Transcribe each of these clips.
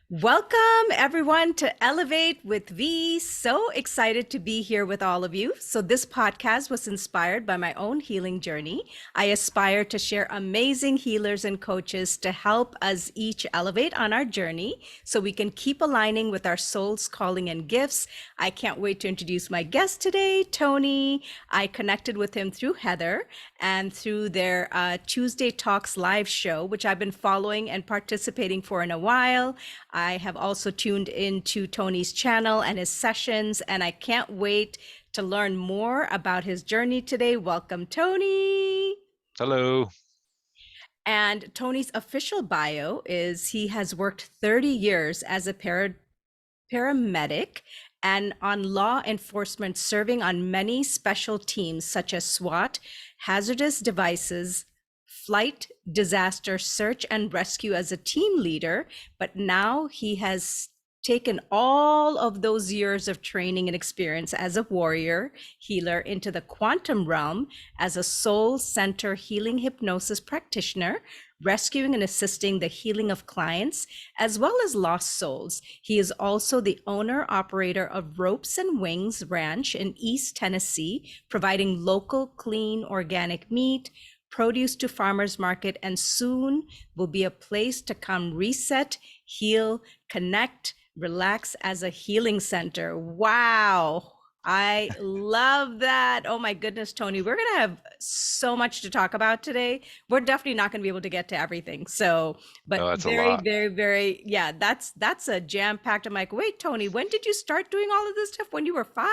Welcome, everyone, to Elevate with V. So excited to be here with all of you. So, this podcast was inspired by my own healing journey. I aspire to share amazing healers and coaches to help us each elevate on our journey so we can keep aligning with our soul's calling and gifts. I can't wait to introduce my guest today, Tony. I connected with him through Heather and through their Tuesday Talks live show, which I've been following and participating for in a while. I have also tuned into Tony's channel and his sessions, and I can't wait to learn more about his journey today. Welcome, Tony. Hello. And Tony's official bio is he has worked 30 years as a paramedic and on law enforcement, serving on many special teams such as SWAT, Hazardous Devices, Flight, Disaster, Search and Rescue as a team leader. But now he has taken all of those years of training and experience as a warrior healer into the quantum realm as a soul center healing hypnosis practitioner, rescuing and assisting the healing of clients as well as lost souls. He is also the owner operator of Ropes and Wings Ranch in East Tennessee, providing local, clean, organic meat, produce to farmers market, and soon will be a place to come reset, heal, connect, relax as a healing center. Wow. I love that. Oh my goodness, Tony, we're going to have so much to talk about today. We're definitely not going to be able to get to everything. So, Oh, but that's a very, lot. very, very, yeah, that's a jam packed. I'm like, wait, Tony, when did you start doing all of this stuff? When you were 5?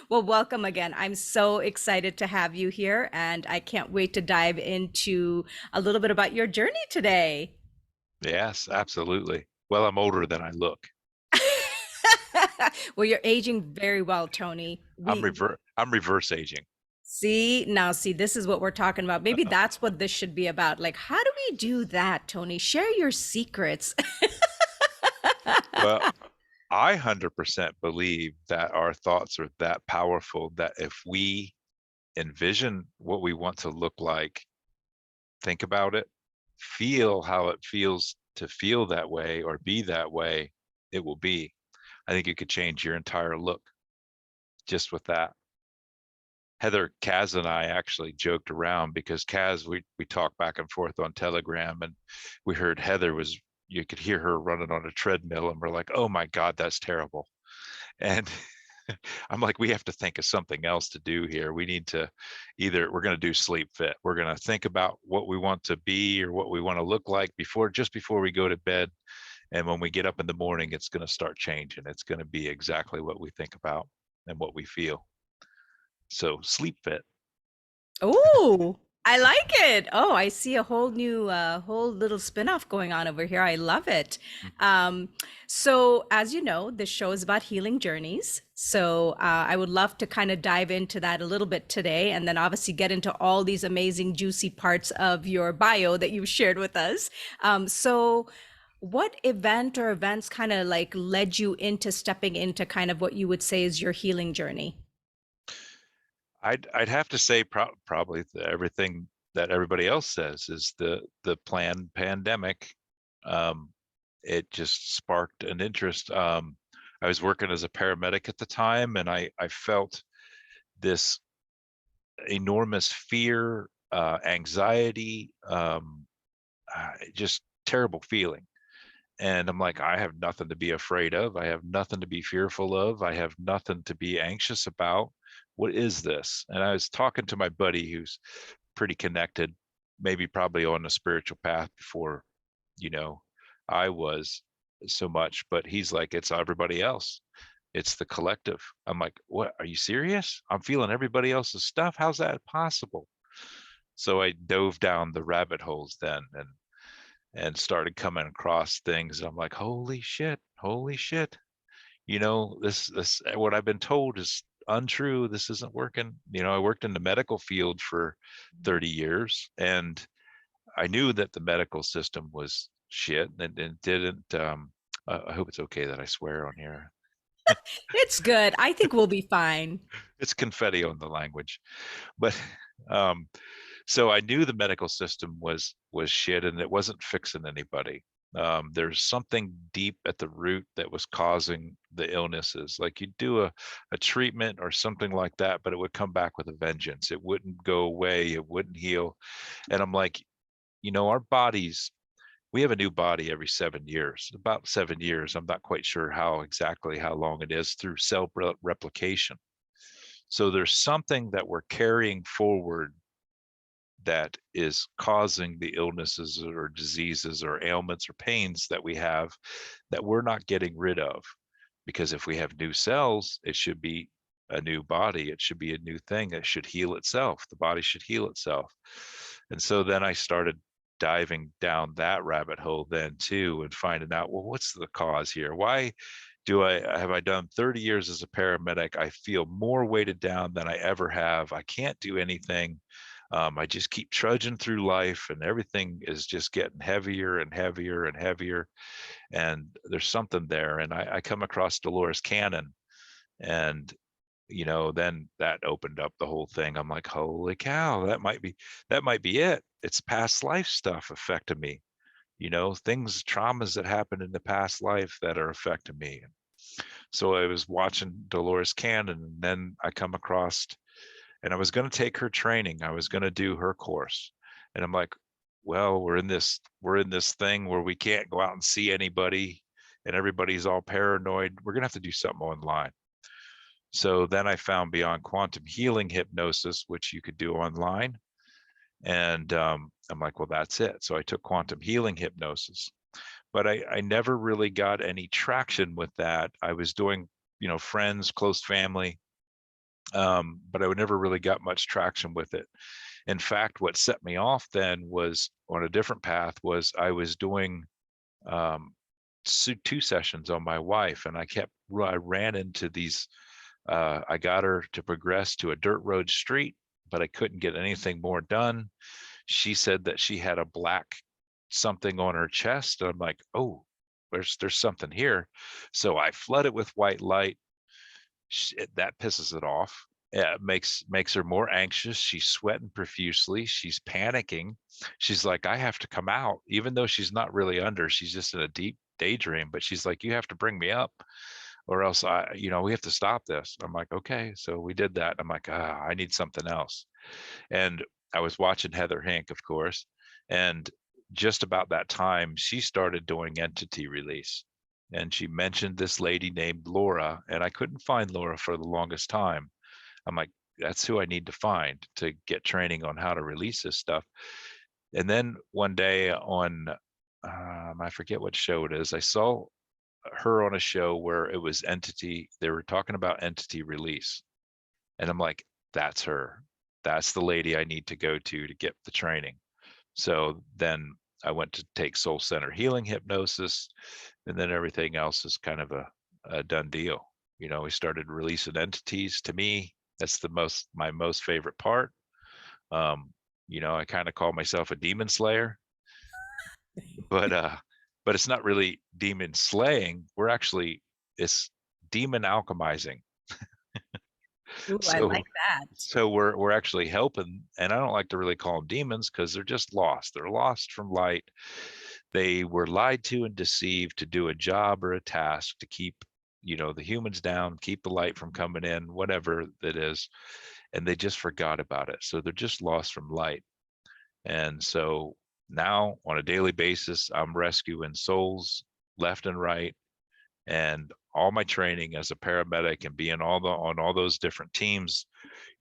Well, welcome again. I'm so excited to have you here, and I can't wait to dive into a little bit about your journey today. Yes, absolutely. Well, I'm older than I look. Well, you're aging very well, Tony. I'm reverse aging. See, this is what we're talking about. Maybe that's what this should be about. Like, how do we do that, Tony? Share your secrets. Well, I 100% believe that our thoughts are that powerful that if we envision what we want to look like, think about it, feel how it feels to feel that way or be that way, it will be. I think you could change your entire look just with that. Heather, Kaz and I actually joked around because Kaz, we talked back and forth on Telegram, and we heard Heather was, you could hear her running on a treadmill, and we're like, oh my God, that's terrible. And I'm like, we have to think of something else to do here. We need to we're going to do sleep fit. We're going to think about what we want to be or what we want to look like just before we go to bed. And when we get up in the morning, it's going to start changing. It's going to be exactly what we think about and what we feel. So sleep fit. Oh, I like it. Oh, I see a whole new, whole little spin-off going on over here. I love it. Um, so, as you know, this show is about healing journeys. So, I would love to kind of dive into that a little bit today, and then obviously get into all these amazing, juicy parts of your bio that you've shared with us. So, what event or events kind of like led you into stepping into kind of what you would say is your healing journey? I'd have to say probably everything that everybody else says is the planned pandemic. Um, it just sparked an interest. I was working as a paramedic at the time, and I felt this enormous fear, anxiety, just terrible feeling. And I'm like, I have nothing to be afraid of. I have nothing to be fearful of. I have nothing to be anxious about. What is this? And I was talking to my buddy who's pretty connected, maybe probably on a spiritual path before, you know, I was so much, but he's like, it's everybody else. It's the collective. I'm like, what? Are you serious? I'm feeling everybody else's stuff. How's that possible? So I dove down the rabbit holes then and started coming across things. I'm like, holy shit, holy shit. This what I've been told is untrue. This isn't working. I worked in the medical field for 30 years, and I knew that the medical system was shit and didn't I hope it's okay that I swear on here. It's good. I think we'll be fine. It's confetti on the language. But um so I knew the medical system was shit and it wasn't fixing anybody. There's something deep at the root that was causing the illnesses. Like you do a treatment or something like that, but it would come back with a vengeance. It wouldn't go away. It wouldn't heal. And I'm like, our bodies, we have a new body every 7 years, about 7 years. I'm not quite sure exactly how long it is through cell replication. So there's something that we're carrying forward that is causing the illnesses or diseases or ailments or pains that we have that we're not getting rid of. Because if we have new cells, it should be a new body. It should be a new thing. It should heal itself. The body should heal itself. And so then I started diving down that rabbit hole then too, and finding out, well, what's the cause here? Why have I done 30 years as a paramedic? I feel more weighted down than I ever have. I can't do anything. I just keep trudging through life, and everything is just getting heavier and heavier and heavier. And there's something there. And I come across Dolores Cannon, and then that opened up the whole thing. I'm like, holy cow, that might be it. It's past life stuff affecting me. Traumas that happened in the past life that are affecting me. So I was watching Dolores Cannon, and then I come across, and I was going to take her training. I was going to do her course. And I'm like, well, we're in this thing where we can't go out and see anybody, and everybody's all paranoid. We're going to have to do something online. So then I found Beyond Quantum Healing Hypnosis, which you could do online. And I'm like, well, that's it. So I took quantum healing hypnosis, but I never really got any traction with that. I was doing, friends, close family, but I never really got much traction with it. In fact, what set me off then was on a different path. Was I was doing 2 sessions on my wife, and I ran into these. I got her to progress to a dirt road street, but I couldn't get anything more done. She said that she had a black something on her chest. And I'm like, oh, there's something here. So I flood it with white light. That pisses it off. It makes her more anxious. She's sweating profusely. She's panicking. She's like, I have to come out, even though she's not really under. She's just in a deep daydream. But she's like, you have to bring me up, or else we have to stop this. I'm like, okay. So we did that. I'm like, I need something else. And I was watching Heather Hink, of course. And just about that time, she started doing entity release. And she mentioned this lady named Laura, and I couldn't find Laura for the longest time. I'm like, that's who I need to find to get training on how to release this stuff. And then one day on, I forget what show it is, I saw her on a show where it was entity. They were talking about entity release. And I'm like, that's her. That's the lady I need to go to get the training. So then I went to take soul center healing hypnosis, and then everything else is kind of a done deal. We started releasing entities. To me, that's my most favorite part. I kind of call myself a demon slayer, but it's not really demon slaying. It's demon alchemizing. Ooh, I So like that. so we're actually helping, and I don't like to really call them demons because they're just lost. They're lost from light. They were lied to and deceived to do a job or a task to keep, the humans down, keep the light from coming in, whatever that is, and they just forgot about it. So they're just lost from light. And so now on a daily basis, I'm rescuing souls left and right. And all my training as a paramedic and being on all those different teams,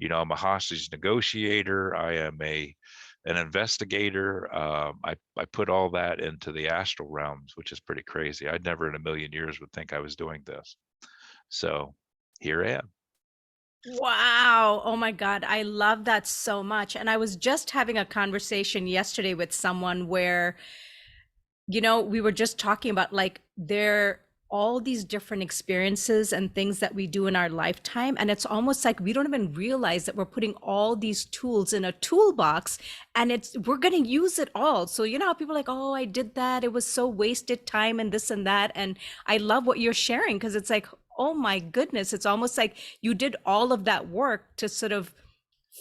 I'm a hostage negotiator. I am an investigator. I put all that into the astral realms, which is pretty crazy. I'd never in a million years would think I was doing this. So here I am. Wow. Oh my God. I love that so much. And I was just having a conversation yesterday with someone where, we were just talking about like there all these different experiences and things that we do in our lifetime. And it's almost like we don't even realize that we're putting all these tools in a toolbox, and we're going to use it all. So, how people are like, oh, I did that. It was so wasted time and this and that. And I love what you're sharing, because it's like, oh my goodness, it's almost like you did all of that work to sort of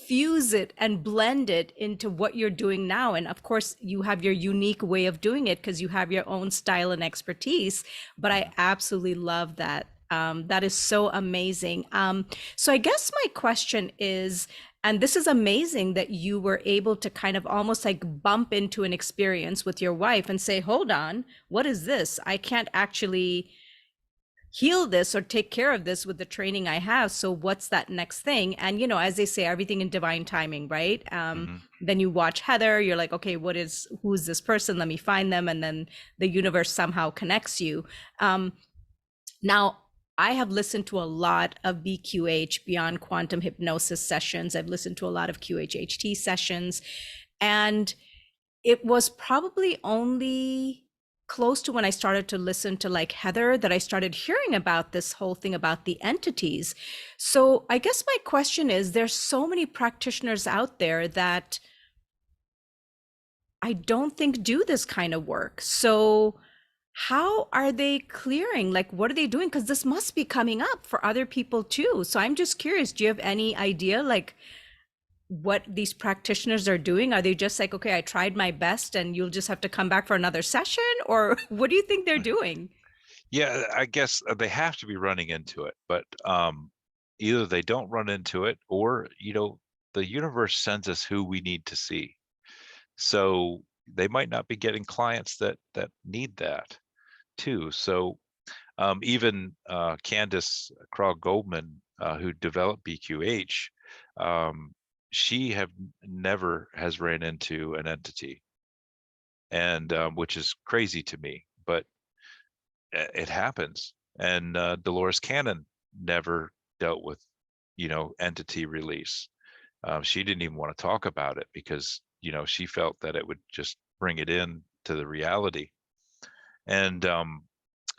fuse it and blend it into what you're doing now. And of course, you have your unique way of doing it because you have your own style and expertise. But I absolutely love that. That is so amazing. So I guess my question is, and this is amazing that you were able to kind of almost like bump into an experience with your wife and say, hold on, what is this? I can't actually heal this or take care of this with the training I have. So what's that next thing? And you know, as they say, everything in divine timing, right? Hmm. Then you watch Heather, you're like, okay, who's this person? Let me find them. And then the universe somehow connects you. Now, I have listened to a lot of BQH, Beyond Quantum Hypnosis sessions. I've listened to a lot of QHHT sessions. And it was probably only close to when I started to listen to like Heather that I started hearing about this whole thing about the entities. So I guess my question is, there's so many practitioners out there that I don't think do this kind of work. So how are they clearing? Like, what are they doing? Because this must be coming up for other people too. So I'm just curious, do you have any idea like what these practitioners are doing? Are they just like, okay, I tried my best and you'll just have to come back for another session? Or what do you think they're doing? Yeah, I guess they have to be running into it, but either they don't run into it, or the universe sends us who we need to see. So they might not be getting clients that need that too. So even Candace Krog Goldman, who developed BQH, um, she never has ran into an entity, and which is crazy to me, but it happens. And Dolores Cannon never dealt with, entity release. She didn't even want to talk about it because, she felt that it would just bring it in to the reality. And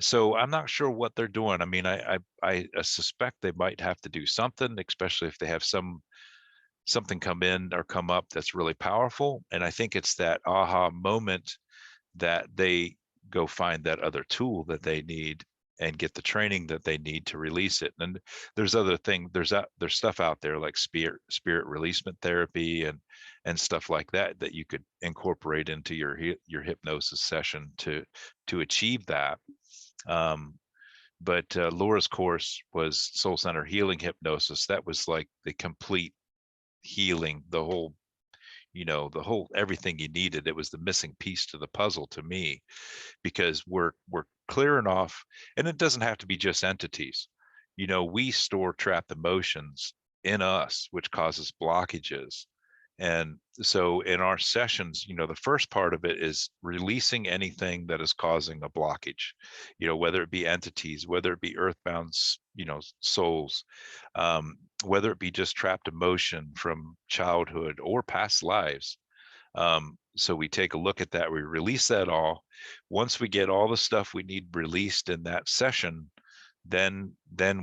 so I'm not sure what they're doing. I mean, I suspect they might have to do something, especially if they have something come in or come up that's really powerful. And I think it's that aha moment that they go find that other tool that they need and get the training that they need to release it. And there's other thing, there's stuff out there like spirit releasement therapy and stuff like that you could incorporate into your hypnosis session to achieve that. But Laura's course was soul center healing hypnosis. That was like the complete healing, the whole everything you needed. It was the missing piece to the puzzle to me, because we're clearing off, and it doesn't have to be just entities. We store trapped emotions in us, which causes blockages. And so in our sessions, the first part of it is releasing anything that is causing a blockage, whether it be entities, whether it be earthbound, souls, whether it be just trapped emotion from childhood or past lives. So we take a look at that, we release that all. Once we get all the stuff we need released in that session, then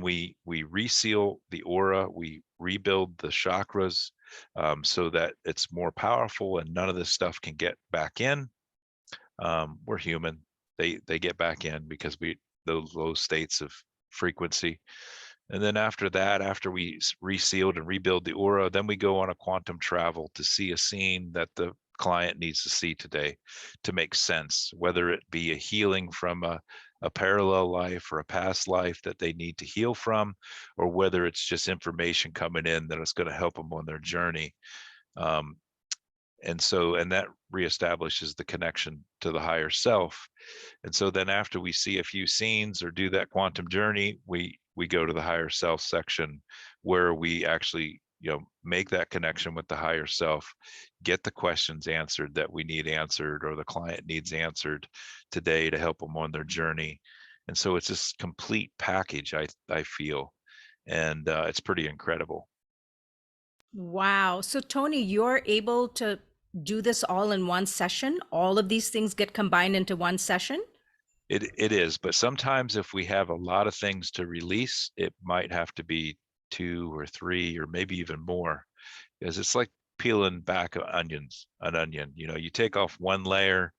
we reseal the aura, we rebuild the chakras, so that it's more powerful and none of this stuff can get back in. We're human. They get back in because those low states of frequency. And then after that, after we resealed and rebuild the aura, then we go on a quantum travel to see a scene that the client needs to see today to make sense, whether it be a healing from a parallel life or a past life that they need to heal from, or whether it's just information coming in that is going to help them on their journey. And that reestablishes the connection to the higher self. And so then after we see a few scenes or do that quantum journey, we go to the higher self section, where we actually make that connection with the higher self, get the questions answered that we need answered or the client needs answered today to help them on their journey. And so it's this complete package, I feel, and it's pretty incredible. Wow. So, Tony, you're able to do this all in one session? All of these things get combined into one session? It is, but sometimes if we have a lot of things to release, it might have to be 2 or 3 or maybe even more, because it's like peeling back an onion, you take off one layer,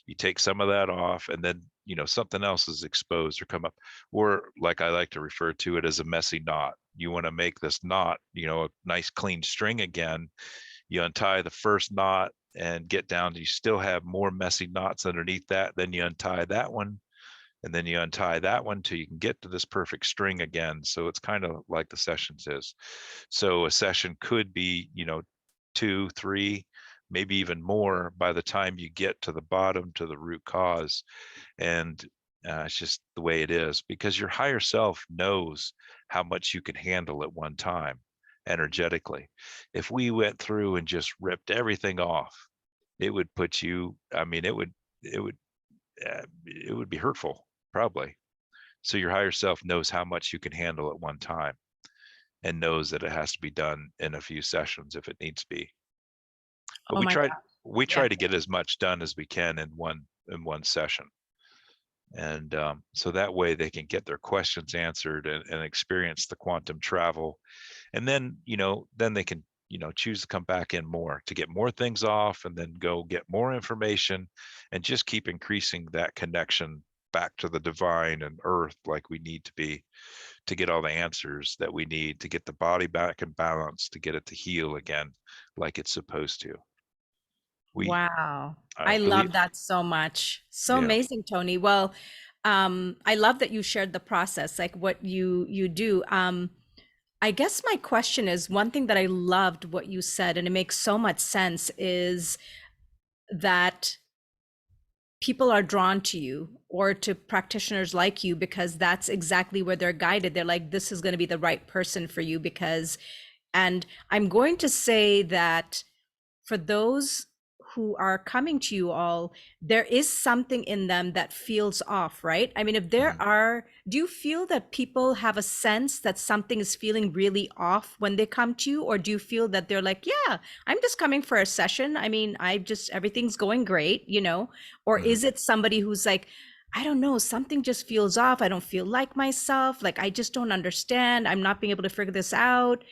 you take some of that off, and then, something else is exposed or come up. Or like I like to refer to it as a messy knot. You want to make this knot, a nice clean string again. You untie the first knot and get down, you still have more messy knots underneath that. Then you untie that one, and then you untie that one till you can get to this perfect string again. So it's kind of like the sessions is. So a session could be, 2, 3, maybe even more by the time you get to the bottom, to the root cause. And it's just the way it is, because your higher self knows how much you can handle at one time energetically. If we went through and just ripped everything off, it would put you, it would be hurtful, probably. So your higher self knows how much you can handle at one time, and knows that it has to be done in a few sessions if it needs to be. But Oh we my try God. we Yeah. try to get as much done as we can in one session. And so that way they can get their questions answered and experience the quantum travel. And then, then they can, choose to come back in more to get more things off, and then go get more information, and just keep increasing that connection back to the divine and earth, like we need to be, to get all the answers that we need to get the body back in balance, to get it to heal again like it's supposed to. We Wow. I I believe love that so much. So Yeah. amazing, Tony. Well, I love that you shared the process, like what you do. I guess my question is, one thing that I loved what you said, and it makes so much sense, is that people are drawn to you or to practitioners like you because that's exactly where they're guided. They're like, this is going to be the right person for you because, and I'm going to say that for those who are coming to you all, there is something in them that feels off, right? I mean, if there Mhm. are, do you feel that people have a sense that something is feeling really off when they come to you? Or do you feel that they're like, yeah, I'm just coming for a session. I mean, everything's going great, Or Mhm. is it somebody who's like, I don't know, something just feels off. I don't feel like myself. Like, I just don't understand. I'm not being able to figure this out.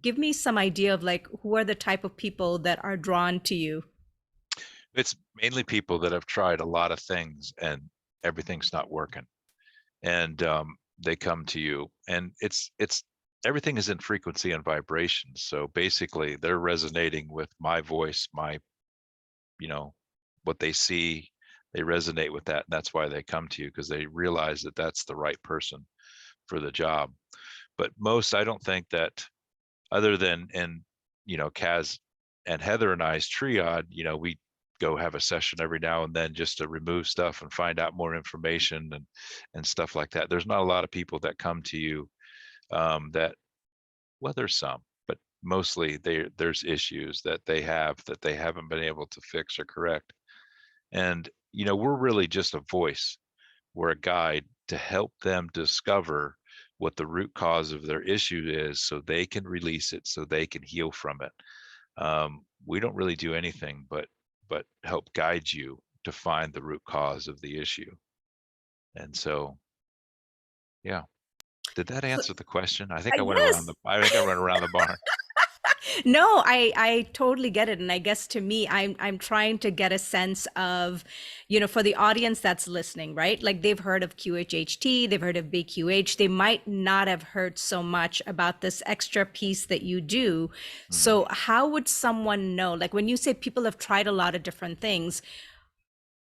Give me some idea of like, who are the type of people that are drawn to you? It's mainly people that have tried a lot of things and everything's not working. And they come to you, and it's everything is in frequency and vibration. So basically they're resonating with my voice, my, you know, what they see, they resonate with that. And that's why they come to you, because they realize that that's the right person for the job. But most, I don't think that, other than in, Kaz and Heather and I's triad, we go have a session every now and then just to remove stuff and find out more information and stuff like that. There's not a lot of people that come to you, that, well, there's some, but mostly there's issues that they have that they haven't been able to fix or correct. And, we're really just a voice. We're a guide to help them discover what the root cause of their issue is, so they can release it, so they can heal from it. We don't really do anything but help guide you to find the root cause of the issue. And so, yeah. Did that So, answer the question? I think yes. I think I went around the barn. No, I totally get it. And I guess to me, I'm trying to get a sense of, for the audience that's listening, right? Like they've heard of QHHT, they've heard of BQH. They might not have heard so much about this extra piece that you do. Mhm. So how would someone know? Like when you say people have tried a lot of different things,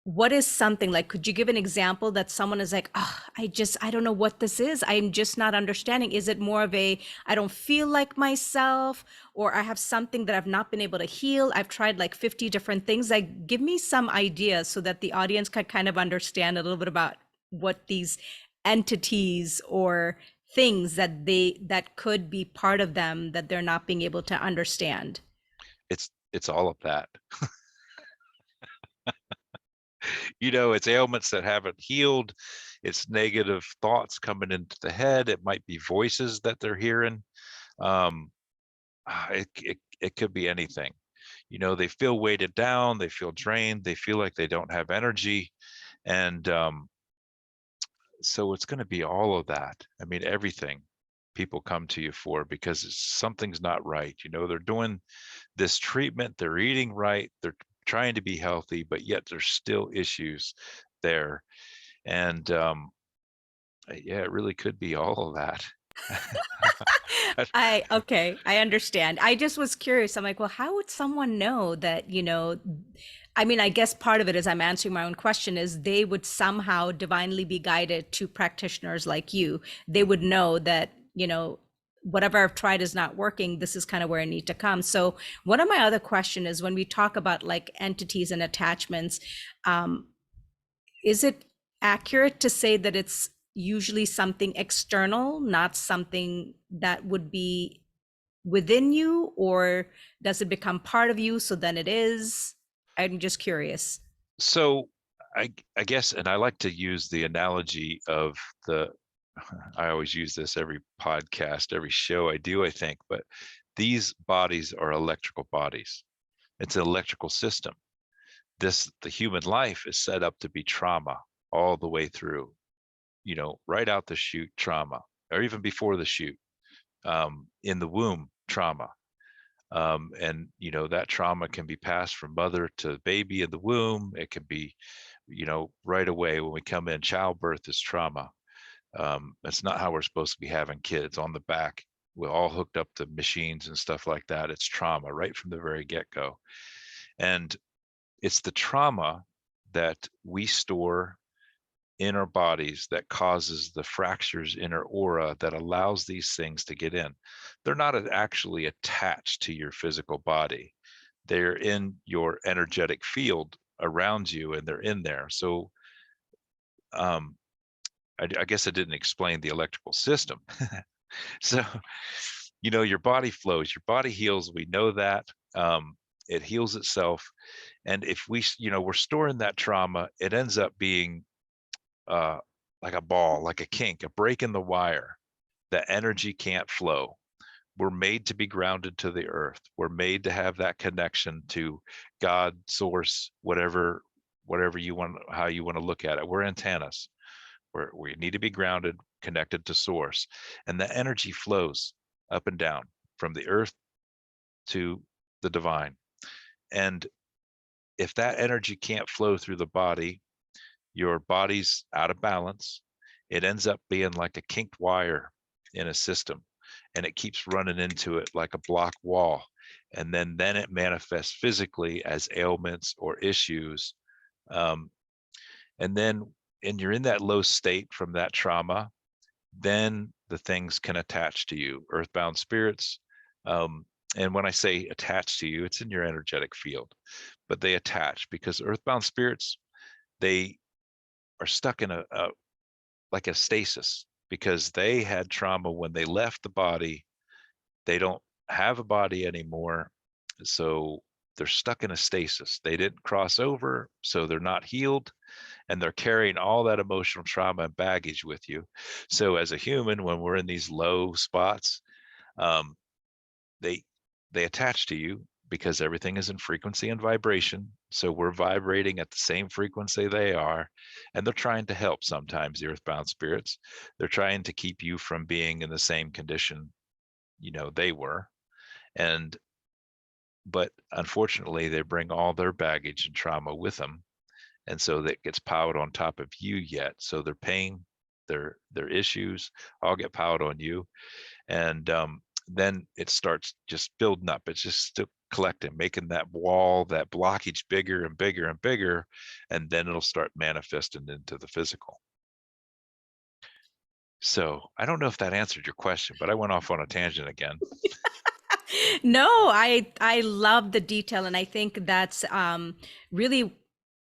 what is something like, could you give an example that someone is like, oh, I don't know what this is, I'm just not understanding? Is it more of a, I don't feel like myself, or I have something that I've not been able to heal, I've tried like 50 different things? Like, give me some ideas so that the audience can kind of understand a little bit about what these entities or things that could be part of them that they're not being able to understand. It's all of that. It's ailments that haven't healed. It's negative thoughts coming into the head. It might be voices that they're hearing. Um, it could be anything. They feel weighted down, they feel drained, they feel like they don't have energy. And so it's going to be all of that. I mean, everything. people come to you for, because something's not right. They're doing this treatment, they're eating right, they're trying to be healthy, but yet there's still issues there. And yeah, it really could be all of that. Okay, I understand. I just was curious. I'm like, well, how would someone know that, I mean, I guess part of it is I'm answering my own question is they would somehow divinely be guided to practitioners like you. They would know that, whatever I've tried is not working. This is kind of where I need to come. So one of my other question is when we talk about like entities and attachments, um, is it accurate to say that it's usually something external, not something that would be within you, or does it become part of you so then it is? I'm just curious. So I guess, and I like to use the analogy of I always use this every podcast, every show I do, I think, but these bodies are electrical bodies. It's an electrical system. The human life is set up to be trauma all the way through, right out the chute trauma, or even before the chute, in the womb trauma. And that trauma can be passed from mother to baby in the womb. It can be, right away when we come in. Childbirth is trauma. That's not how we're supposed to be having kids on the back. We're all hooked up to machines and stuff like that. It's trauma right from the very get-go. And it's the trauma that we store in our bodies that causes the fractures in our aura that allows these things to get in. They're not actually attached to your physical body. They're in your energetic field around you, and they're in there. So I guess I didn't explain the electrical system. So, your body flows, your body heals. We know that. It heals itself. And if we're storing that trauma, it ends up being like a ball, like a kink, a break in the wire. That energy can't flow. We're made to be grounded to the earth. We're made to have that connection to God, source, whatever you want, how you want to look at it. We're antennas. We need to be grounded, connected to source. And the energy flows up and down from the earth to the divine. And if that energy can't flow through the body, your body's out of balance. It ends up being like a kinked wire in a system, and it keeps running into it like a block wall. And then it manifests physically as ailments or issues. And then, and you're in that low state from that trauma, then the things can attach to you, earthbound spirits. And when I say attach to you, it's in your energetic field, but they attach because earthbound spirits, they are stuck in like a stasis because they had trauma when they left the body. They don't have a body anymore. So they're stuck in a stasis. They didn't cross over, so they're not healed, and they're carrying all that emotional trauma and baggage with you. So as a human, when we're in these low spots, um, they attach to you because everything is in frequency and vibration. So we're vibrating at the same frequency they are, and they're trying to help sometimes, the earthbound spirits. They're trying to keep you from being in the same condition, they were. But unfortunately, they bring all their baggage and trauma with them. And so that gets piled on top of you yet. So their pain, their issues all get piled on you. And then it starts just building up. It's just still collecting, making that wall, that blockage bigger and bigger and bigger. And then it'll start manifesting into the physical. So I don't know if that answered your question, but I went off on a tangent again. No, I love the detail, and I think that's really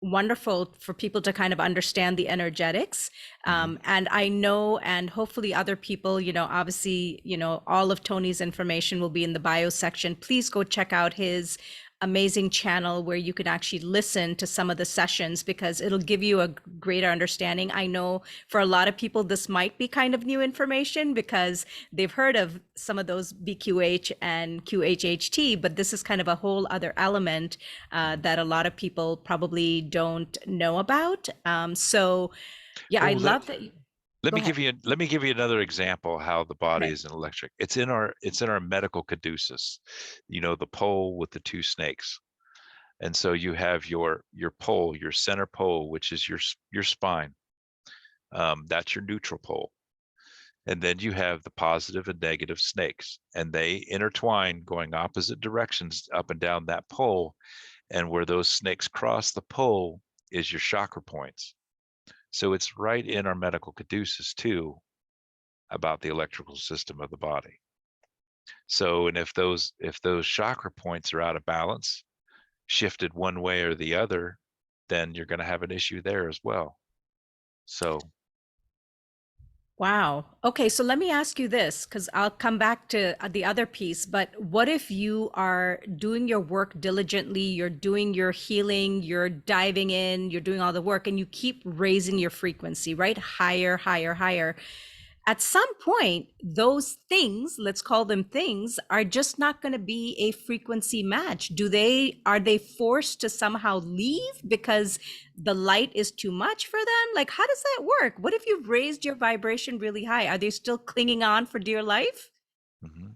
wonderful for people to kind of understand the energetics. And I know, and hopefully other people, obviously, all of Tony's information will be in the bio section. Please go check out his amazing channel where you can actually listen to some of the sessions because it'll give you a greater understanding. I know for a lot of people, this might be kind of new information because they've heard of some of those BQH and QHHT, but this is kind of a whole other element that a lot of people probably don't know about. So yeah, I love that. Let Go me ahead. give you another example how the body Okay. is an electric. It's in our medical caduceus, the pole with the two snakes. And so you have your pole, your center pole, which is your spine. That's your neutral pole. And then you have the positive and negative snakes, and they intertwine going opposite directions up and down that pole. And where those snakes cross the pole is your chakra points. So it's right in our medical caduceus too, about the electrical system of the body. So, and if those chakra points are out of balance, shifted one way or the other, then you're going to have an issue there as well. So, Wow. Okay, so let me ask you this, because I'll come back to the other piece. But what if you are doing your work diligently, you're doing your healing, you're diving in, you're doing all the work, and you keep raising your frequency, right? Higher, higher, higher. At some point, those things, let's call them things, are just not going to be a frequency match. Are they forced to somehow leave because the light is too much for them? Like, how does that work? What if you've raised your vibration really high? Are they still clinging on for dear life? mhm.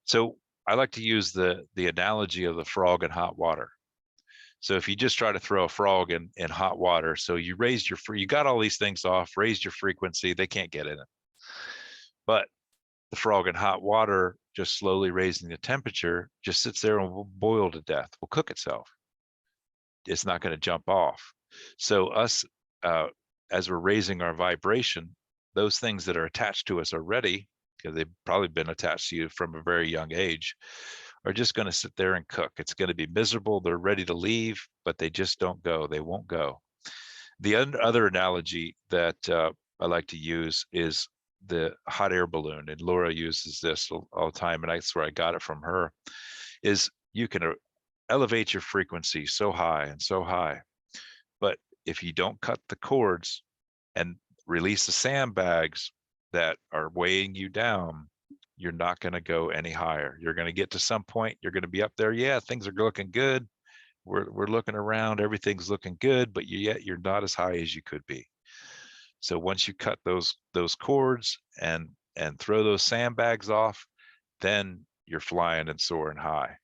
So I like to use the analogy of the frog in hot water. So if you just try to throw a frog in hot water, so you got all these things off, raised your frequency, they can't get in it. But the frog in hot water, just slowly raising the temperature, just sits there and will boil to death, will cook itself. It's not going to jump off. So us, uh, as we're raising our vibration, those things that are attached to us already, because they've probably been attached to you from a very young age, are just going to sit there and cook. It's going to be miserable. They're ready to leave, but they just don't go. They won't go. The other analogy that I like to use is the hot air balloon, and Laura uses this all the time, and that's where I got it from her. Is you can elevate your frequency so high and so high, but if you don't cut the cords and release the sandbags that are weighing you down, you're not going to go any higher. You're going to get to some point, you're going to be up there. Yeah, things are looking good. We're looking around, everything's looking good, but yet you're not as high as you could be. So once you cut those cords and throw those sandbags off, then you're flying and soaring high.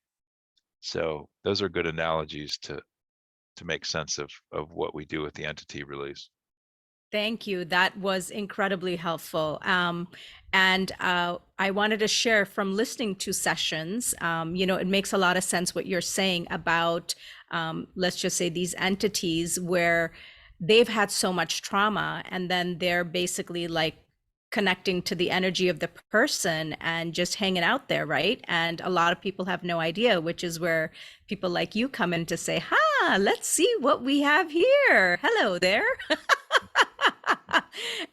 So those are good analogies to make sense of what we do with the entity release. Thank you. That was incredibly helpful. And I wanted to share from listening to sessions. It makes a lot of sense what you're saying about, let's just say, these entities where they've had so much trauma and then they're basically like connecting to the energy of the person and just hanging out there, right? And a lot of people have no idea, which is where people like you come in to say, let's see what we have here. Hello there.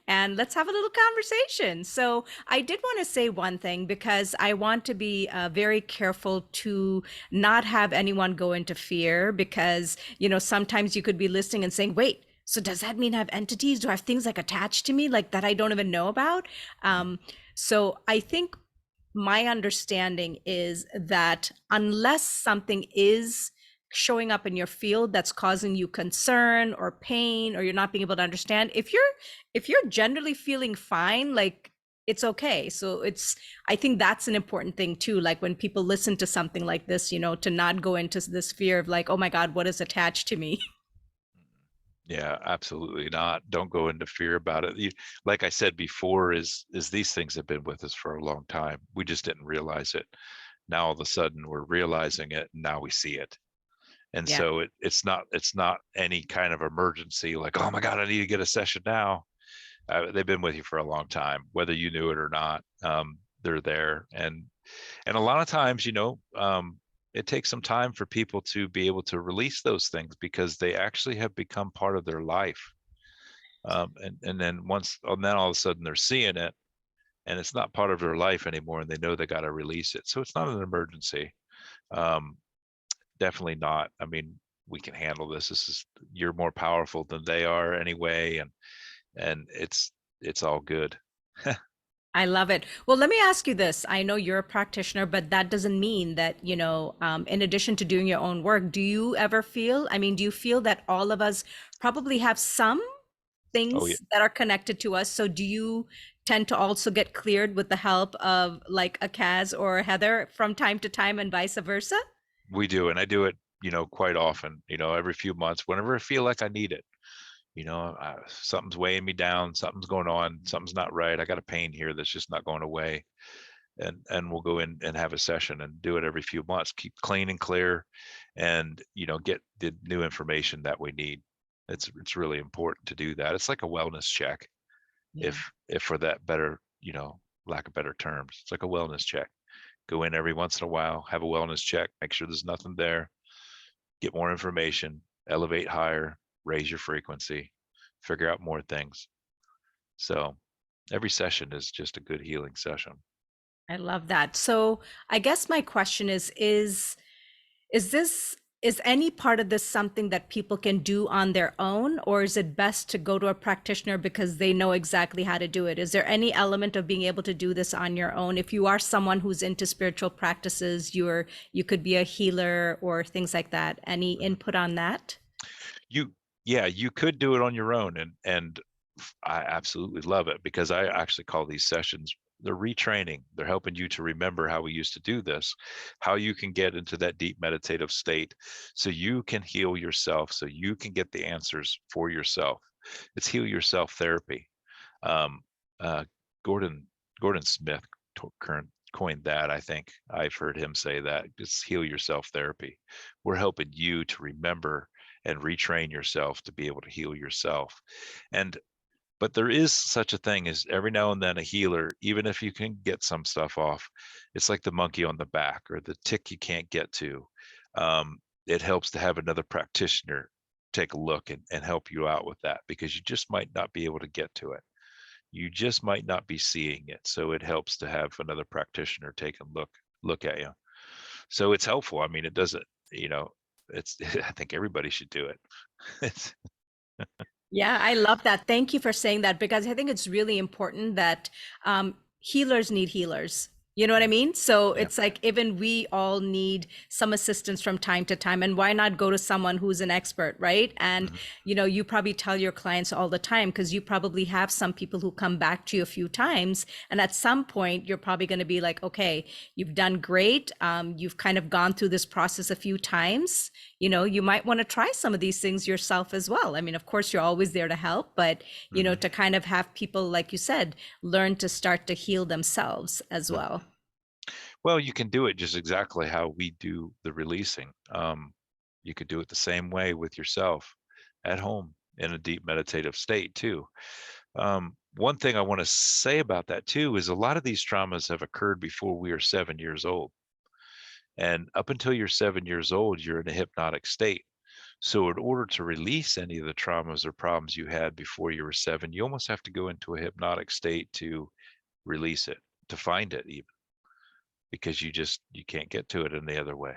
And let's have a little conversation. So, I did want to say one thing because I want to be very careful to not have anyone go into fear because, sometimes you could be listening and saying, wait, so does that mean I have entities? Do I have things like attached to me like that I don't even know about? So, I think my understanding is that unless something is showing up in your field that's causing you concern or pain or you're not being able to understand, if you're generally feeling fine, like it's okay. So I think that's an important thing too, like when people listen to something like this, to not go into this fear of like, oh my god, what is attached to me. Yeah, absolutely not. Don't go into fear about it. Like I said before, is these things have been with us for a long time. We just didn't realize it. Now all of a sudden we're realizing it, and now we see it. And Yeah. so it's not any kind of emergency like, oh my God, I need to get a session now. They've been with you for a long time, whether you knew it or not. They're there, and a lot of times, it takes some time for people to be able to release those things because they actually have become part of their life. And then all of a sudden they're seeing it, and it's not part of their life anymore, and they know they got to release it. So it's not an emergency. Um, Definitely not. I mean, we can handle this. You're more powerful than they are anyway, and it's all good. I love it. Well, let me ask you this. I know you're a practitioner, but that doesn't mean that, in addition to doing your own work, do you ever feel, I mean, do you feel that all of us probably have some Oh yeah, things that are connected to us. So do you tend to also get cleared with the help of like a Kaz or a Heather from time to time and vice versa? we do. And I do it, quite often, every few months, whenever I feel like I need it. Something's weighing me down, something's going on, something's not right. I got a pain here that's just not going away. And we'll go in and have a session and do it every few months, keep clean and clear, and get the new information that we need. It's really important to do that. It's like a wellness check, Yeah. if for that better, lack of better terms. It's like a wellness check. Go in every once in a while, have a wellness check, make sure there's nothing there, get more information, elevate higher, raise your frequency, figure out more things. So every session is just a good healing session. I love that. So I guess my question is this is any part of this something that people can do on their own, or is it best to go to a practitioner because they know exactly how to do it? Is there any element of being able to do this on your own? If you are someone who's into spiritual practices, you could be a healer or things like that. Any Mhm. input on that? You Yeah, you could do it on your own, and I absolutely love it, because I actually call these sessions, they're retraining. They're helping you to remember how we used to do this, how you can get into that deep meditative state so you can heal yourself, so you can get the answers for yourself. It's heal yourself therapy. Um, uh, Gordon Gordon Smith coined that. I think I've heard him say that. It's heal yourself therapy. We're helping you to remember and retrain yourself to be able to heal yourself. And but there is such a thing as every now and then a healer, even if you can get some stuff off, it's like the monkey on the back or the tick you can't get to. It helps to have another practitioner take a look and help you out with that, because you just might not be able to get to it. You just might not be seeing it. So it helps to have another practitioner take a look at you. So it's helpful. I mean, it doesn't, it's I think everybody should do it. It's, Yeah, I love that. Thank you for saying that because I think it's really important that healers need healers. You know what I mean? So yeah. it's like even we all need some assistance from time to time. And why not go to someone who's an expert, right? And, Mhm. you probably tell your clients all the time because you probably have some people who come back to you a few times. And at some point, you're probably going to be like, okay, you've done great. You've kind of gone through this process a few times. You might want to try some of these things yourself as well. I mean, of course, you're always there to help, but, Mhm. to kind of have people, like you said, learn to start to heal themselves as Mhm. well. Well, you can do it just exactly how we do the releasing. You could do it the same way with yourself at home in a deep meditative state too. One thing I want to say about that too is a lot of these traumas have occurred before we are 7 years old. And up until you're 7 years old, you're in a hypnotic state. So in order to release any of the traumas or problems you had before you were 7, you almost have to go into a hypnotic state to release it, to find it even, because you can't get to it any other way.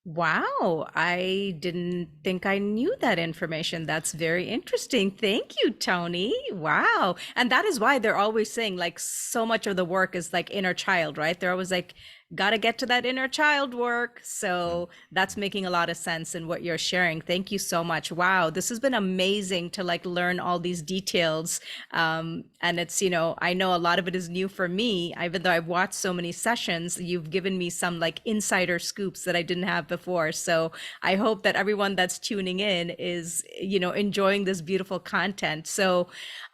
Wow, I didn't think I knew that information. That's very interesting. Thank you, Tony. Wow. And that is why they're always saying like so much of the work is like inner child, right? They're always like, gotta get to that inner child work. Mm, So that's making a lot of sense in what you're sharing. Thank you so much. Wow, this has been amazing to like learn all these details. And it's, I know a lot of it is new for me, even though I've watched so many sessions, you've given me some like insider scoops that I didn't have before. So I hope that everyone that's tuning in is, enjoying this beautiful content. So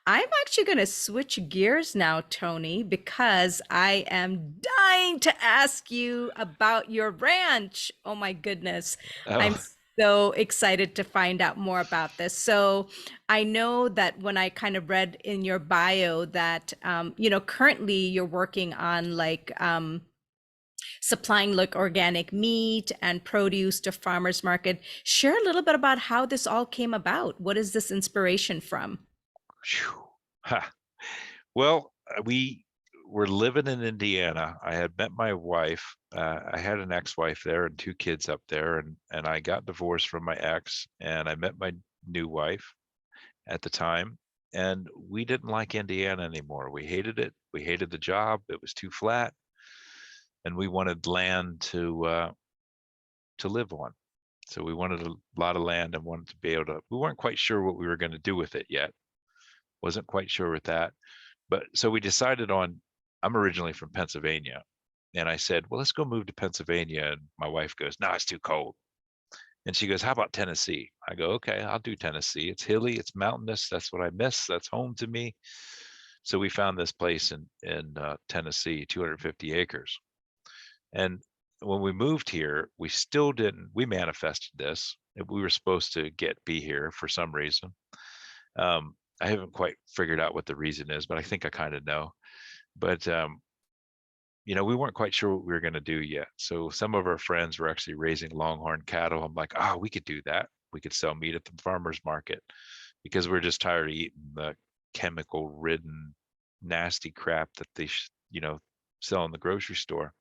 I'm actually going to switch gears now, Tony, because I am dying to ask you about your ranch. Oh my goodness. I'm oh, so excited to find out more about this. So I know that when I kind of read in your bio that, currently you're working on like supplying like organic meat and produce to farmers market. Share a little bit about how this all came about. What is this inspiration from? phew. Ha. Well, we were living in Indiana. I had met my wife. I had an ex-wife there and two kids up there, and I got divorced from my ex, and I met my new wife at the time, and we didn't like Indiana anymore. We hated it. We hated the job. It was too flat, and we wanted land to live on. So we wanted a lot of land and wanted to be able to, we weren't quite sure what we were going to do with it yet. Wasn't quite sure with that. But so we decided on, I'm originally from Pennsylvania. And I said, well, let's go move to Pennsylvania. And my wife goes, no, it's too cold. And she goes, how about Tennessee? I go, okay, I'll do Tennessee. It's hilly, it's mountainous. That's what I miss. That's home to me. So we found this place in Tennessee, 250 acres. And when we moved here, we still didn't, we manifested this. We were supposed to be here for some reason. I haven't quite figured out what the reason is, but I think I kind of know. But we weren't quite sure what we were going to do yet. So some of our friends were actually raising longhorn cattle. I'm like, we could do that. We could sell meat at the farmer's market, because we're just tired of eating the chemical ridden, nasty crap that they, sell in the grocery store.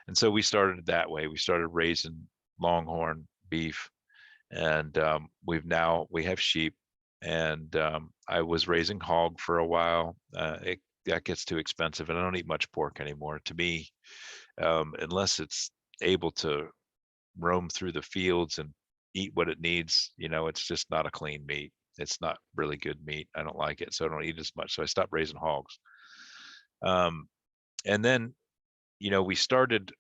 And so we started that way. We started raising longhorn beef, and we have sheep, and I was raising hog for a while. That gets too expensive, and I don't eat much pork anymore. To me, unless it's able to roam through the fields and eat what it needs, it's just not a clean meat. It's not really good meat. I don't like it, so I don't eat as much. So I stopped raising hogs. And then, we started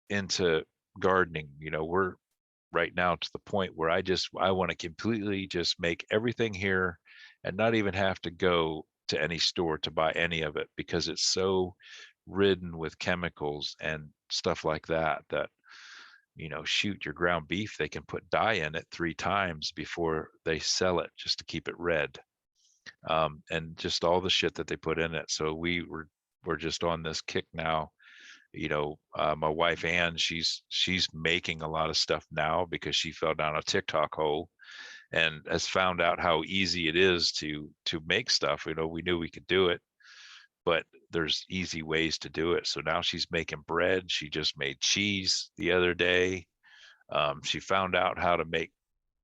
into gardening. We're right now to the point where I want to completely just make everything here and not even have to go to any store to buy any of it, because it's so ridden with chemicals and stuff like that shoot, your ground beef, they can put dye in it 3 times before they sell it just to keep it red. And just all the shit that they put in it. So we're just on this kick now. My wife Ann, she's making a lot of stuff now because she fell down a TikTok hole and has found out how easy it is to make stuff. We knew we could do it, but there's easy ways to do it. So now she's making bread. She just made cheese the other day. She found out how to make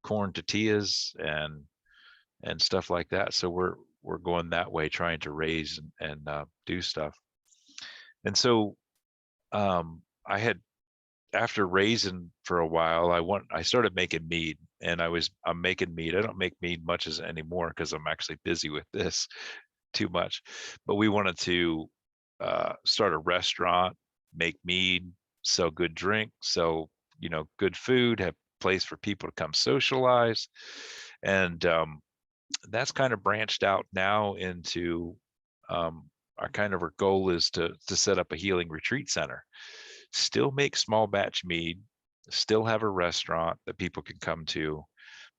corn tortillas and stuff like that. So we're going that way, trying to raise and do stuff. And so I had, after raising for a while, I started making mead, and I'm making mead. I don't make mead much as anymore because I'm actually busy with this too much. But we wanted to start a restaurant, make mead, sell good drink, sell good food, have a place for people to come socialize, and that's kind of branched out now into our goal is to set up a healing retreat center. Still make small batch mead, still have a restaurant that people can come to,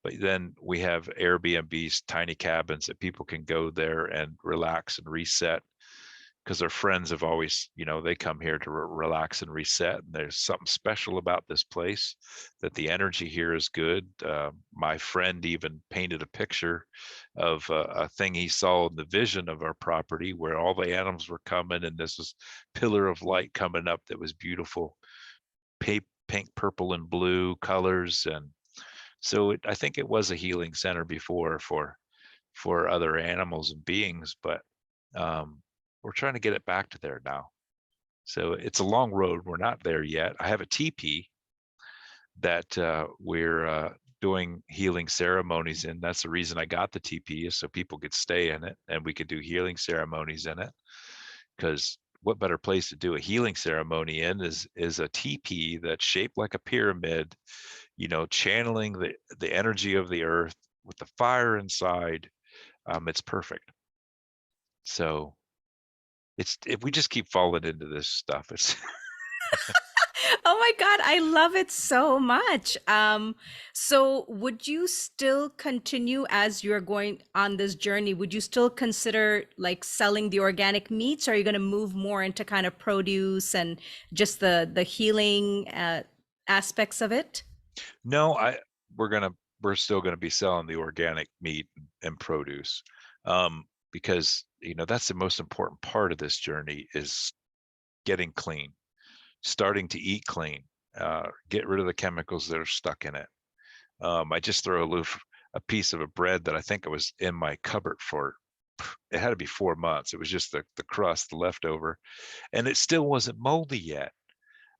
but then we have Airbnbs, tiny cabins that people can go there and relax and reset, because their friends have always, they come here to relax and reset. And there's something special about this place, that the energy here is good. My friend even painted a picture of a thing he saw in the vision of our property, where all the animals were coming, and this was pillar of light coming up that was beautiful, pink, purple, and blue colors. And so I think it was a healing center before for other animals and beings, but we're trying to get it back to there now. So it's a long road. We're not there yet. I have a teepee that we're doing healing ceremonies in. That's the reason I got the teepee, is so people could stay in it and we could do healing ceremonies in it. Because what better place to do a healing ceremony in is a teepee that's shaped like a pyramid, channeling the energy of the earth with the fire inside. It's perfect. So if we just keep falling into this stuff, it's Oh my God, I love it so much. So would you still continue as you're going on this journey? Would you still consider like selling the organic meats, or are you going to move more into kind of produce and just the healing aspects of it? no, we're still gonna be selling the organic meat and produce, because that's the most important part of this journey, is getting clean, starting to eat clean, get rid of the chemicals that are stuck in it. I just throw a piece of a bread that I think it was in my cupboard for, it had to be 4 months. It was just the crust, the leftover, and it still wasn't moldy yet.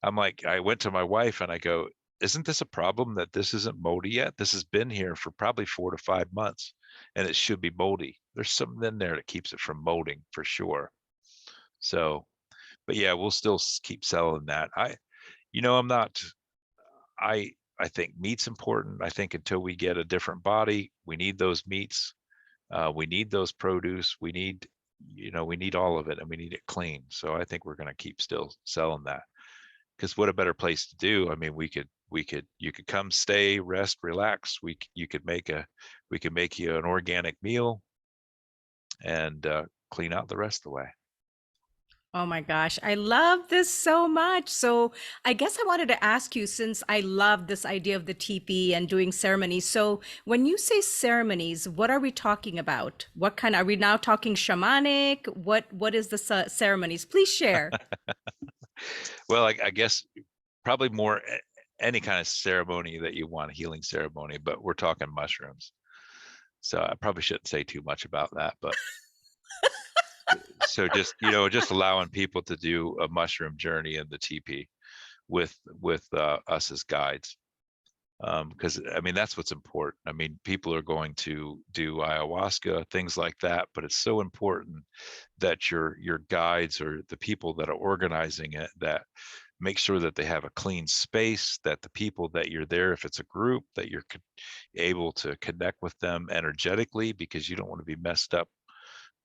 I went to my wife and I go, isn't this a problem that this isn't moldy yet? This has been here for probably 4 to 5 months, and it should be moldy. There's something in there that keeps it from molding for sure. So, but yeah, we'll still keep selling that. I'm not, I think meat's important. I think until we get a different body, we need those meats. We need those produce. We need all of it, and we need it clean. So I think we're going to keep still selling that, because what a better place to do. I mean, you could come, stay, rest, relax. We could make you an organic meal and clean out the rest of the way. Oh my gosh, I love this so much. So, I guess I wanted to ask you, since I love this idea of the teepee and doing ceremonies. So, when you say ceremonies, what are we talking about? What kind are we now talking shamanic? What is the ceremonies? Please share. Well, I guess probably more any kind of ceremony that you want, a healing ceremony, but we're talking mushrooms. So I probably shouldn't say too much about that, but so just allowing people to do a mushroom journey in the teepee with us as guides. Because I mean, that's what's important. I mean, people are going to do ayahuasca, things like that, but it's so important that your guides or the people that are organizing it, that make sure that they have a clean space, that the people that you're there, if it's a group, that you're able to connect with them energetically, because you don't want to be messed up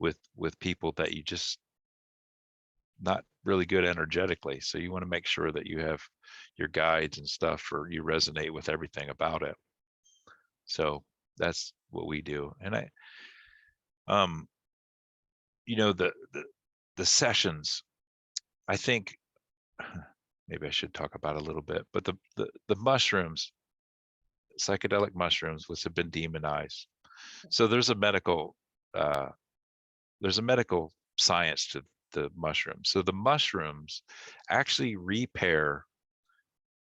with people that you just not really good energetically. So you want to make sure that you have your guides and stuff, or you resonate with everything about it. So that's what we do. And um, the sessions, I think maybe I should talk about a little bit, but the mushrooms, psychedelic mushrooms, which have been demonized. So uh, there's a medical science to the mushrooms. So the mushrooms actually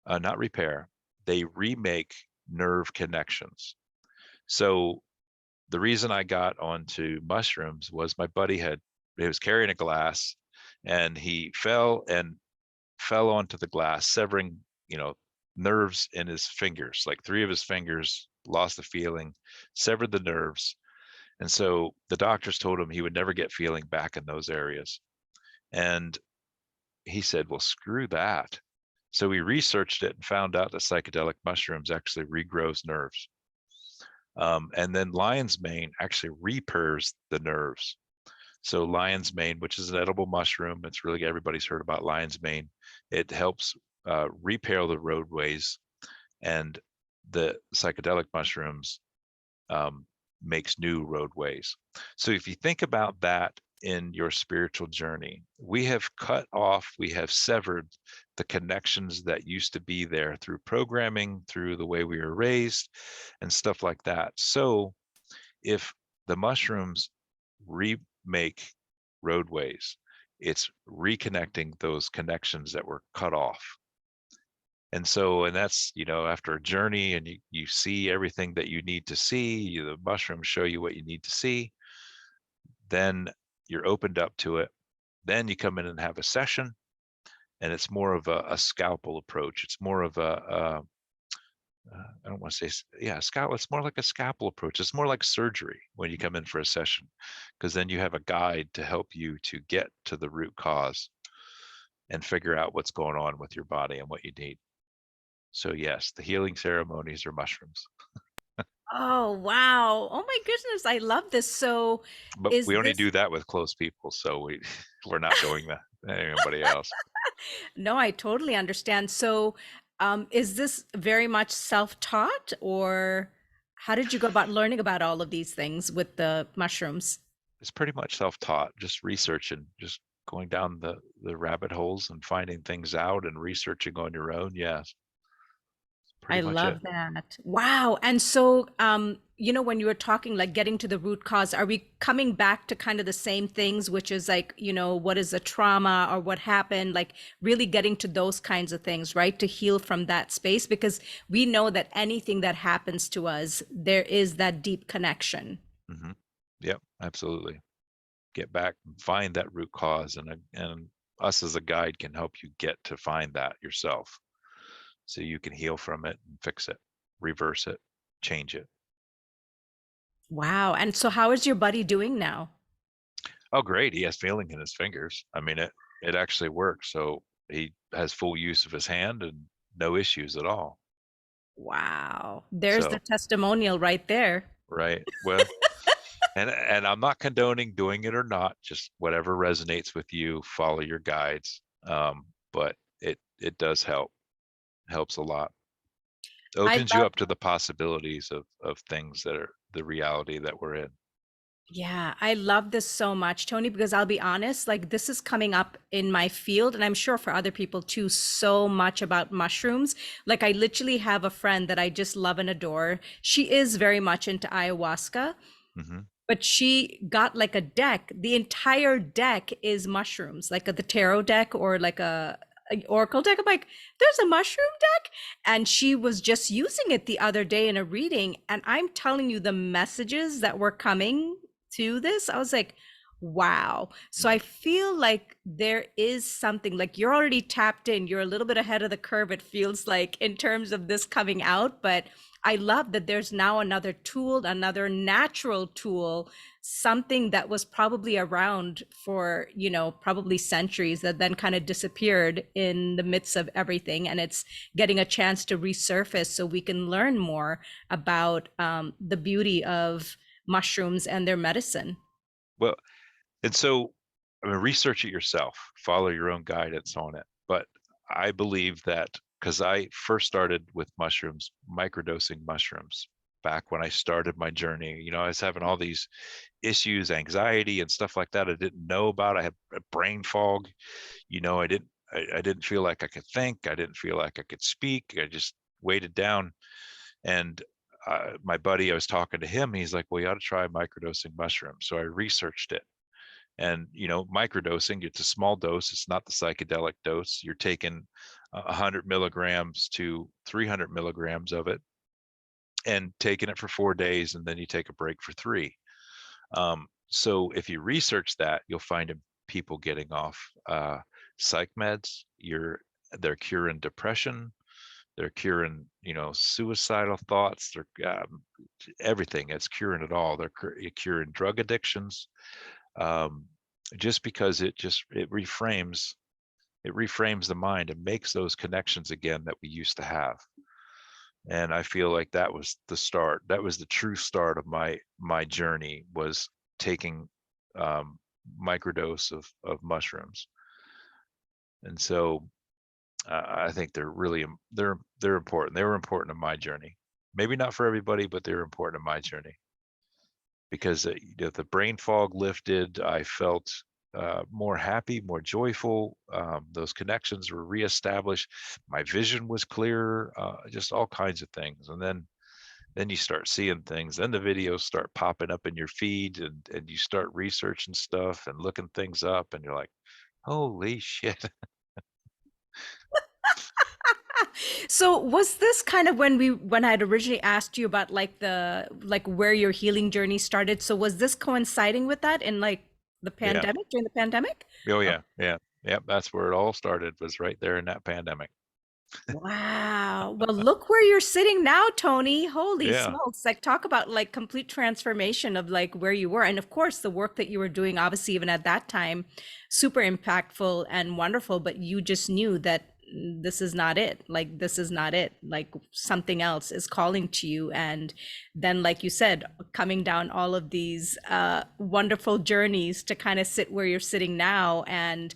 not repair, they remake nerve connections. So the reason I got onto mushrooms was my buddy he was carrying a glass, and he fell onto the glass, severing, nerves in his fingers. Like 3 of his fingers lost the feeling, severed the nerves. And so the doctors told him he would never get feeling back in those areas. And he said, well, screw that. So we researched it and found out that psychedelic mushrooms actually regrows nerves. And then lion's mane actually repairs the nerves. So lion's mane, which is an edible mushroom, it's really, everybody's heard about lion's mane. It helps repair the roadways, and the psychedelic mushrooms makes new roadways. So if you think about that in your spiritual journey, we have severed the connections that used to be there through programming, through the way we were raised and stuff like that. So if the mushrooms remake roadways, it's reconnecting those connections that were cut off. And that's, after a journey, and you see everything that you need to see, the mushrooms show you what you need to see, then you're opened up to it. Then you come in and have a session, and it's more of a scalpel approach. It's more of I don't want to say, yeah, scalpel. It's more like a scalpel approach. It's more like surgery when you come in for a session, because then you have a guide to help you to get to the root cause and figure out what's going on with your body and what you need. So yes, the healing ceremonies are mushrooms, Oh, wow. Oh my goodness, I love this. So, but is we only this do that with close people. So we're not doing that to anybody else. No, I totally understand. So, is this very much self-taught, or how did you go about learning about all of these things with the mushrooms? It's pretty much self-taught, just researching, just going down the rabbit holes and finding things out and researching on your own. Yes, I pretty much it. love that. Wow. And so, when you were talking, like getting to the root cause, are we coming back to kind of the same things, which is like, what is a trauma or what happened? Like really getting to those kinds of things, right? To heal from that space, because we know that anything that happens to us, there is that deep connection. Hmm. Yep, absolutely. Get back and find that root cause, and us as a guide can help you get to find that yourself. so you can heal from it and fix it, reverse it, change it. Wow. And so how is your buddy doing now? Oh, great. He has feeling in his fingers. I mean, it actually works. So he has full use of his hand and no issues at all. Wow. There's the So, testimonial right there. right. Well, and I'm not condoning doing it or not, just whatever resonates with you, follow your guides. But it does help, helps a lot. I Opens you love up to the possibilities of things that are the reality that we're in. Yeah, I love this so much, Tony, because I'll be honest, like this is coming up in my field, and I'm sure for other people too, so much about mushrooms. Like I literally have a friend that I just love and adore. She is very much into ayahuasca, Hmm. but she got like a deck. The entire deck is mushrooms, like the tarot deck or like a oracle deck. I'm like, there's a mushroom deck, and she was just using it the other day in a reading. And I'm telling you, the messages that were coming to this, I was like, wow. So I feel like there is something like you're already tapped in. You're a little bit ahead of the curve. It feels like in terms of this coming out, but I love that there's now another tool, another natural tool, something that was probably around for, probably centuries that then kind of disappeared in the midst of everything. And it's getting a chance to resurface so we can learn more about the beauty of mushrooms and their medicine. Well, and so, I mean, research it yourself, follow your own guidance on it. But I believe that because I first started with mushrooms, microdosing mushrooms, back when I started my journey, I was having all these issues, anxiety and stuff like that I didn't know about. I had a brain fog, I didn't feel like I could think. I didn't feel like I could speak. I just weighted down. And my buddy, I was talking to him, he's like, well, you ought to try microdosing mushrooms. So I researched it. And microdosing, it's a small dose, it's not the psychedelic dose. You're taking 100 milligrams to 300 milligrams of it and taking it for 4 days, and then you take a break for 3. So if you research that, you'll find people getting off psych meds. They're curing depression, they're curing suicidal thoughts, they're everything. It's curing it all. They're curing drug addictions, just because it reframes the mind and makes those connections again that we used to have. And I feel like that was the start. That was the true start of my journey, was taking microdose of mushrooms. And so I think they're important. They were important in my journey. Maybe not for everybody, but they're important in my journey, because the brain fog lifted. I felt more happy, more joyful. Those connections were reestablished. My vision was clearer. Just all kinds of things. And then you start seeing things. Then the videos start popping up in your feed, and you start researching stuff and looking things up, and you're like, holy shit. So was this kind of when I had originally asked you about like where your healing journey started? So was this coinciding with that in like the Yeah. pandemic, during the pandemic? Oh Oh, yeah. Yeah. Yep. That's where it all started, was right there in that pandemic. wow. Well, look where you're sitting now, Tony. Holy Yeah. smokes. Like talk about like complete transformation of like where you were. And of course, the work that you were doing, obviously, even at that time, super impactful and wonderful, but you just knew that this is not it. Like this is not it. Like something else is calling to you. And then, like you said, coming down all of these wonderful journeys to kind of sit where you're sitting now, and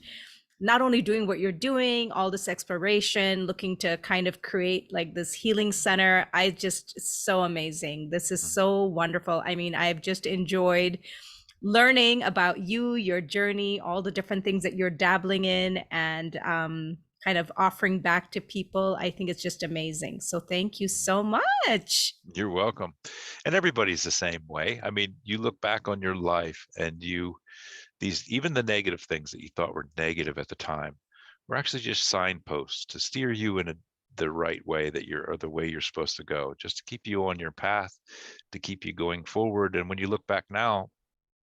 not only doing what you're doing, all this exploration, looking to kind of create like this healing center. It's so amazing. This is Mhm. so wonderful. I mean, I've just enjoyed learning about you, your journey, all the different things that you're dabbling in, and kind of offering back to people. I think it's just amazing. So thank you so much. You're welcome. And everybody's the same way. I mean, you look back on your life, and even the negative things that you thought were negative at the time were actually just signposts to steer you in the right way, or the way you're supposed to go, just to keep you on your path, to keep you going forward. And when you look back now,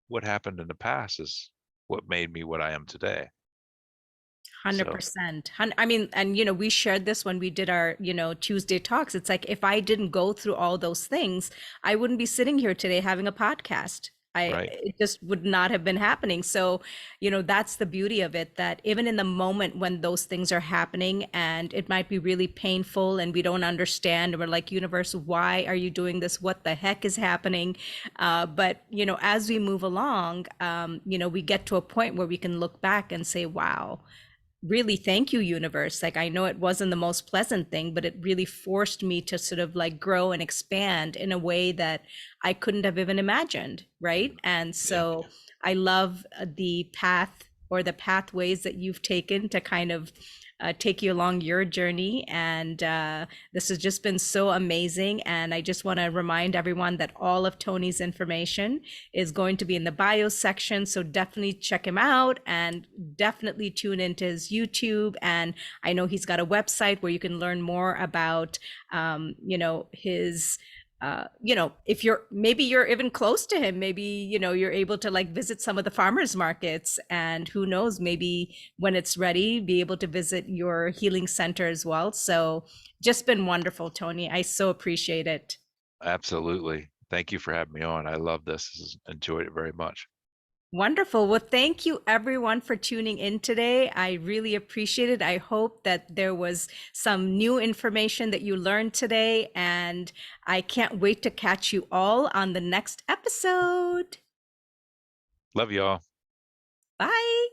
what happened in the past is what made me what I am today. So, 100%. I mean, and we shared this when we did our, Tuesday talks. It's like if I didn't go through all those things, I wouldn't be sitting here today having a podcast. right. It just would not have been happening. So, that's the beauty of it, that even in the moment when those things are happening and it might be really painful and we don't understand, and we're like, universe, why are you doing this? What the heck is happening? But, as we move along, we get to a point where we can look back and say, wow, really, thank you, universe. Like, I know it wasn't the most pleasant thing, but it really forced me to sort of like grow and expand in a way that I couldn't have even imagined, right? And Yeah. so I love the path or the pathways that you've taken to kind of take you along your journey. And this has just been so amazing. And I just want to remind everyone that all of Tony's information is going to be in the bio section. So definitely check him out and definitely tune into his YouTube. And I know he's got a website where you can learn more about, his if you're even close to him, maybe, you're able to like visit some of the farmers markets, and who knows, maybe when it's ready, be able to visit your healing center as well. So just been wonderful, Tony. I so appreciate it. Absolutely. Thank you for having me on. I love this. Enjoyed it very much. Wonderful. Well, thank you everyone for tuning in today. I really appreciate it. I hope that there was some new information that you learned today, and I can't wait to catch you all on the next episode. Love y'all. Bye.